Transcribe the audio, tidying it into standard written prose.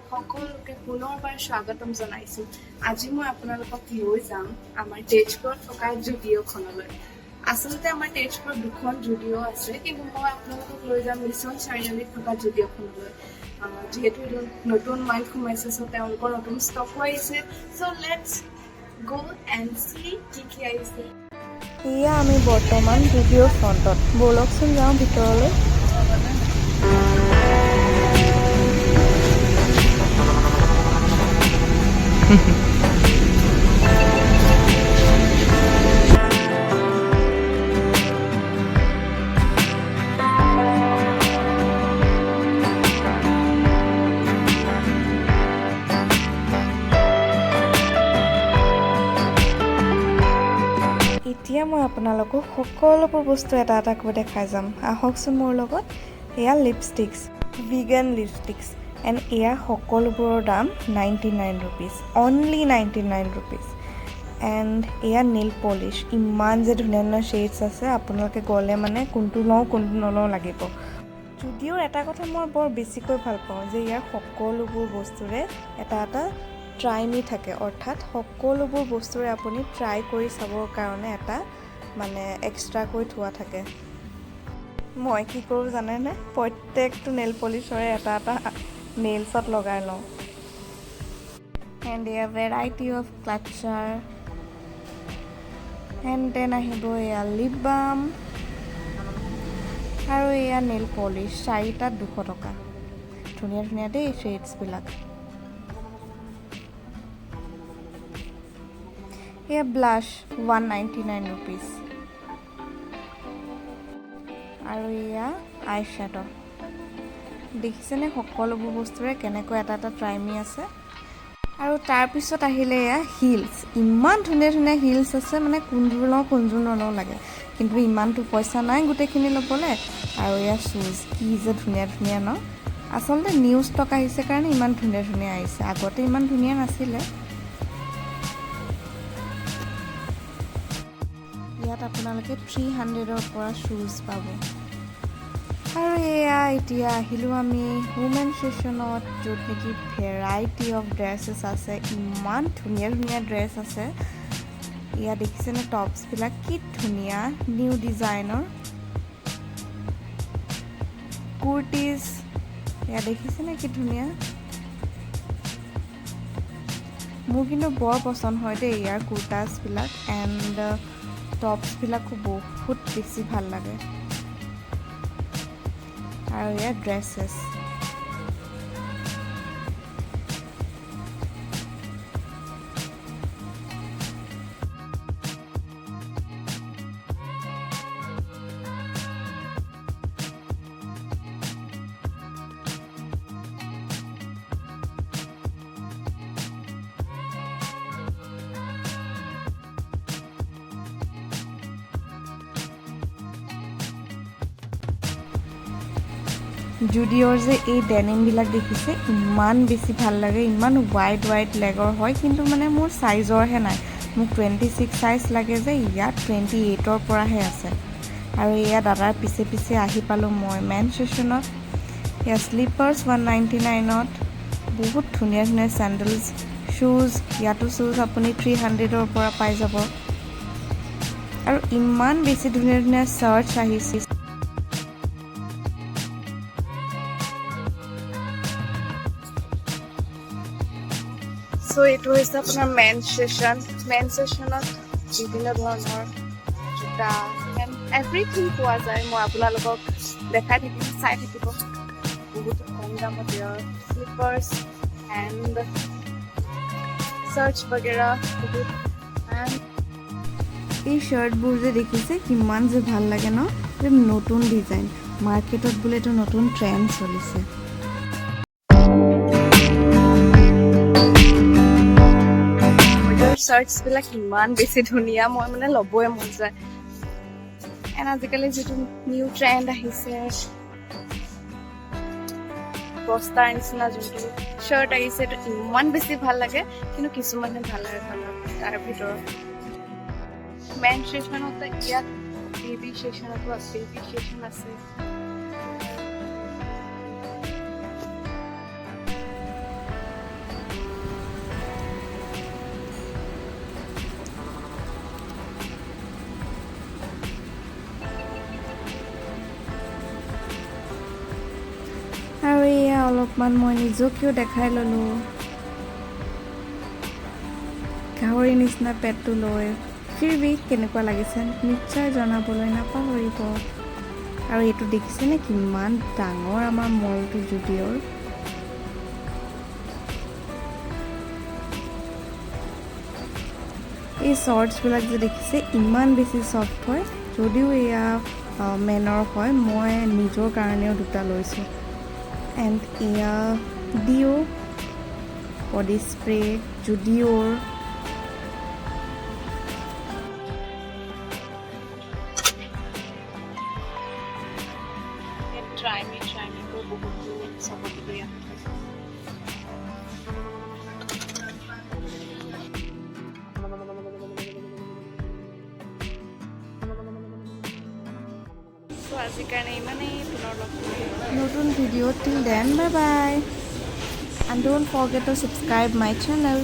সকলোকে পুনৰবাৰ স্বাগতম জনাইছোঁ। আজি মই আপোনালোকক লৈ যাম আমাৰ তেজপুৰত থকা জুডিঅ'খনলৈ। আচলতে আমাৰ তেজপুৰত দুখন জুডিঅ' আছে, কিন্তু মই আপোনালোকক লৈ যাম মিছন চাৰিআলিত থকা জুডিঅ'খনলৈ। যিহেতু নতুন মাইল সোমাইছে, চ' তেওঁলোকৰ নতুন ষ্টকো আহিছে। চ' লেটছ গো এণ্ড চি কি আহিছে। এয়া আমি বৰ্তমান জুডিঅ'ৰ ফ্ৰণ্টত। ব'লকচোন যাওঁ ভিতৰলৈ। এতিয়া মই আপোনালোকক সকলোবোৰ বস্তু এটা এটাকৈ দেখাই যাম। আহকচোন মোৰ লগত। এয়া লিপষ্টিক্স, ভিগান লিপষ্টিক্স, এণ্ড এয়া সকলোবোৰৰ দাম 99 ৰুপিজ, অনলি 99 ৰুপিজ। এণ্ড এয়া নেইল পলিছ, ইমান যে ধুনীয়া ধুনীয়া শ্বেডছ আছে, আপোনালোকে গ'লে মানে কোনটো লওঁ কোনটো নলওঁ লাগিব। যদিও এটা কথা মই বৰ বেছিকৈ ভাল পাওঁ যে ইয়াৰ সকলোবোৰ বস্তুৰে এটা এটা ট্ৰাই মি থাকে, অৰ্থাৎ সকলোবোৰ বস্তুৰে আপুনি ট্ৰাই কৰি চাবৰ কাৰণে এটা মানে এক্সট্ৰাকৈ থোৱা থাকে। মই কি কৰোঁ জানেনে? প্ৰত্যেকটো নেইল পলিছৰে এটা এটা নেইলছত লগাই লওঁ। এণ্ড এয়া ভেৰাইটি অফ ক্লাটচাৰ, এণ্ড দেন আহিব এয়া লিপ বাম, আৰু এয়া নেইল পলিছ, 4টাত 200 টকা। ধুনীয়া ধুনীয়া দেই শ্বেডছবিলাক। এয়া ব্লাছ 199 ৰুপিজ, আৰু এয়া আই শ্বেডো। দেখিছেনে সকলোবোৰ বস্তুৰে কেনেকৈ এটা এটা ট্ৰাইমি আছে। আৰু তাৰপিছত আহিলে এয়া হিলছ, ইমান ধুনীয়া ধুনীয়া হিলছ আছে, মানে কোনযোৰ লওঁ কোনযোৰ নলওঁ লাগে, কিন্তু ইমানটো পইচা নাই গোটেইখিনি ল'বলৈ। আৰু এয়া শ্বুজ, কি যে ধুনীয়া ধুনীয়া ন। আচলতে নিউ ষ্টক আহিছে কাৰণে ইমান ধুনীয়া ধুনীয়া আহিছে, আগতে ইমান ধুনীয়া নাছিলে। ইয়াত আপোনালোকে 300ৰ পৰা শ্বুজ পাব। আৰু এয়া এতিয়া আহিলোঁ আমি ওমেন ছেশ্যনত, য'ত নেকি ভেৰাইটি অফ ড্ৰেছেছ আছে, ইমান ধুনীয়া ধুনীয়া ড্ৰেছ আছে। এয়া দেখিছেনে টপছবিলাক কি ধুনীয়া, নিউ ডিজাইনৰ কুৰ্টিজ। এয়া দেখিছেনে কি ধুনীয়া। মোৰ কিন্তু বৰ পচন্দ হয় দেই ইয়াৰ কুৰ্তাছবিলাক, এণ্ড টপছবিলাকো বহুত বেছি ভাল লাগে। আৰু ইয়াৰ ড্ৰেছেছ, জুডিঅ'ৰ যে এই ডেনিমবিলাক দেখিছে, ইমান বেছি ভাল লাগে, ইমান ৱাইড ৱাইড লেগৰ হয়, কিন্তু মানে মোৰ চাইজৰহে নাই। মোক 26 চাইজ লাগে যে, ইয়াত 28ৰ পৰাহে আছে। আৰু এয়া দাদাৰ পিছে পিছে আহি পালোঁ মই মেন ছেশ্যনত। এয়া শ্লিপাৰ্ছ 199ত, বহুত ধুনীয়া ধুনীয়া চেণ্ডেলছ, শ্বুজ, ইয়াতো শ্বুজ আপুনি 300ৰ পৰা পাই যাব। আৰু ইমান বেছি ধুনীয়া ধুনীয়া চাৰ্টছ আহিছে। চ' এইটো হৈছে আপোনাৰ মেন ছেশ্যন। মেন ছেশ্যনত বিভিন্ন ধৰণৰ জোতা এণ্ড এভৰিথিং পোৱা যায়। মই আপোনালোকক দেখাই থাকিম, চাই থাকিব। বহুত কম দামত ইয়াৰ শ্লিপাৰ্ছ এণ্ড চাৰ্টছ বাগেৰা বহুত। এই শ্বাৰ্টবোৰ যে দেখিছে কিমান যে ভাল লাগে ন, নতুন ডিজাইন, মাৰ্কেটত বোলে এইটো নতুন ট্ৰেণ্ড চলিছে। চাৰ্টছবিলাক ইমান বেছি ধুনীয়া, মই মানে ল'বই মন যায়। এণ্ড আজিকালি যিটো নিউ ট্ৰেণ্ড আহিছে, বস্তাৰ নিচিনা যোনটো শ্বাৰ্ট আহিছে, এইটো ইমান বেছি ভাল লাগে, কিন্তু কিছুমানে ভাল লাগে তাৰ ভিতৰত। মেন ছেশ্যনতে ইয়াত বেবী ছেশ্যনতো আছে, বেবী ছেশ্যন আছে। অলপমান মই নিজকেও দেখাই ল'লোঁ। গাহৰি নিচিনা পেটটো লৈ ফিৰবি কেনেকুৱা লাগিছে নিশ্চয় জনাবলৈ নাপাহৰিব। আৰু এইটো দেখিছেনে কিমান ডাঙৰ আমাৰ মলটো জুডিঅ'ৰ। এই শ্বৰ্টছবিলাক যে দেখিছে ইমান বেছি ছফ্ট হয়, যদিও এয়া মেনৰ হয়, মই নিজৰ কাৰণেও দুটা লৈছোঁ। এণ্ড এয়া ডিঅ' বডি স্প্ৰে জুডিঅ'ৰ। ট্ৰাই মি কৈ বহুতো চবতে দিয়া আজিৰ কাৰণে ইমানেই, পুনৰ লগ পাম নতুন video' till then, bye bye and don't forget to subscribe my channel.